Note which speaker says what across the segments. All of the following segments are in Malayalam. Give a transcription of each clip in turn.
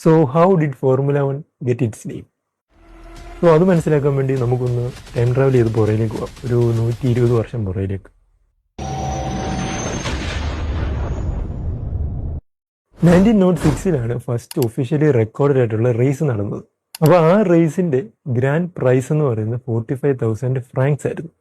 Speaker 1: So how did formula 1 get it's name? So അത് മനസ്സിലാക്കാൻ വേണ്ടി നമുക്കൊന്ന് ടൈം ട്രാവൽ ചെയ്ത് പുറയിലേക്ക് പോകാം, ഒരു 120 വർഷം പുറയിലേക്ക്. 1906 ഫസ്റ്റ് ഒഫീഷ്യലി റെക്കോർഡഡ് ആയിട്ടുള്ള റേസ് നടന്നത്. അപ്പോൾ ആ റേസിന്റെ ഗ്രാൻഡ് പ്രൈസ് എന്ന് പറയുന്നത് 45,000 ഫ്രാങ്ക്സ് ആയിരുന്നു.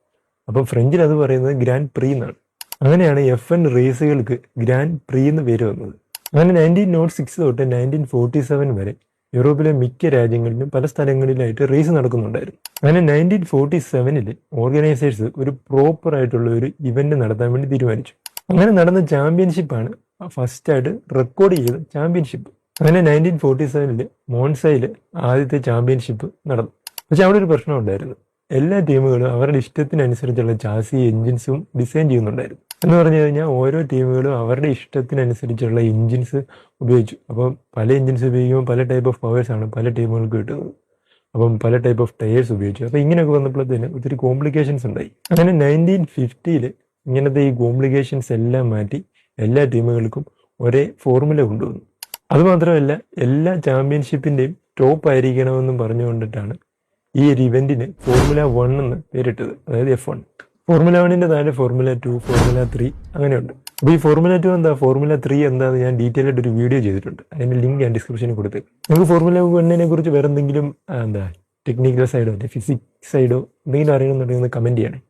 Speaker 1: അപ്പം ഫ്രഞ്ചിൽ അത് പറയുന്നത് ഗ്രാൻഡ് പ്രീ എന്നാണ്. അങ്ങനെയാണ് FN റേസുകൾക്ക് ഗ്രാൻഡ് പ്രീ എന്ന് പേര് വന്നത്. അങ്ങനെ 1906 തൊട്ട് 1947 വരെ യൂറോപ്പിലെ മിക്ക രാജ്യങ്ങളിലും പല സ്ഥലങ്ങളിലായിട്ട് റേസ് നടക്കുന്നുണ്ടായിരുന്നു. അങ്ങനെ 1947 ഓർഗനൈസേഴ്സ് ഒരു പ്രോപ്പർ ആയിട്ടുള്ള ഒരു ഇവന്റ് നടത്താൻ വേണ്ടി തീരുമാനിച്ചു. അങ്ങനെ നടന്ന ചാമ്പ്യൻഷിപ്പാണ് ഫസ്റ്റായിട്ട് റെക്കോർഡ് ചെയ്ത ചാമ്പ്യൻഷിപ്പ്. അങ്ങനെ 1947 മോൺസയിൽ ആദ്യത്തെ ചാമ്പ്യൻഷിപ്പ് നടന്നു. പക്ഷെ അവിടെ ഒരു പ്രശ്നം ഉണ്ടായിരുന്നു. എല്ലാ ടീമുകളും അവരുടെ ഇഷ്ടത്തിനനുസരിച്ചുള്ള ചാസി എൻജിൻസും ഡിസൈൻ ചെയ്യുന്നുണ്ടായിരുന്നു. എന്ന് പറഞ്ഞു കഴിഞ്ഞാൽ ഓരോ ടീമുകളും അവരുടെ ഇഷ്ടത്തിനനുസരിച്ചുള്ള എൻജിൻസ് ഉപയോഗിച്ചു. അപ്പം പല എൻജിൻസ് ഉപയോഗിക്കുമ്പോൾ പല ടൈപ്പ് ഓഫ് പവേഴ്സാണ് പല ടീമുകൾക്ക് കിട്ടുന്നത്. അപ്പം പല ടൈപ്പ് ഓഫ് ടയേഴ്സ് ഉപയോഗിച്ചു. അപ്പം ഇങ്ങനെയൊക്കെ വന്നപ്പോഴത്തേന് ഒത്തിരി കോംപ്ലിക്കേഷൻസ് ഉണ്ടായി. അങ്ങനെ 1950 ഇങ്ങനത്തെ ഈ കോംപ്ലിക്കേഷൻസ് എല്ലാം മാറ്റി എല്ലാ ടീമുകൾക്കും ഒരേ ഫോർമുല കൊണ്ടുവന്നു. അതുമാത്രമല്ല, എല്ലാ ചാമ്പ്യൻഷിപ്പിൻ്റെയും ടോപ്പ് ആയിരിക്കണമെന്നും പറഞ്ഞുകൊണ്ടിട്ടാണ് ഈ ഒരു ഇവന്റിന് ഫോർമുല 1 എന്ന് പേരിട്ടത്, അതായത് F1. ഫോർമുല 1 താഴെ ഫോർമുല 2, ഫോർമുല 3 അങ്ങനെയുണ്ട്. അപ്പോൾ ഈ ഫോർമുല 2 എന്താ, ഫോർമുല 3 എന്താന്ന് ഞാൻ ഡീറ്റെയിൽ ആയിട്ട് ഒരു വീഡിയോ ചെയ്തിട്ടുണ്ട്. അതിൻ്റെ ലിങ്ക് ഞാൻ ഡിസ്ക്രിപ്ഷനിൽ കൊടുത്തേക്കും. നമുക്ക് ഫോർമുല 1 കുറിച്ച് വേറെ എന്തെങ്കിലും ടെക്നിക്കൽ സൈഡോ ഫിസിക്സ് സൈഡോ എന്തെങ്കിലും അറിയണമെന്നുണ്ടെങ്കിൽ കമൻറ്റ് ചെയ്യണേ.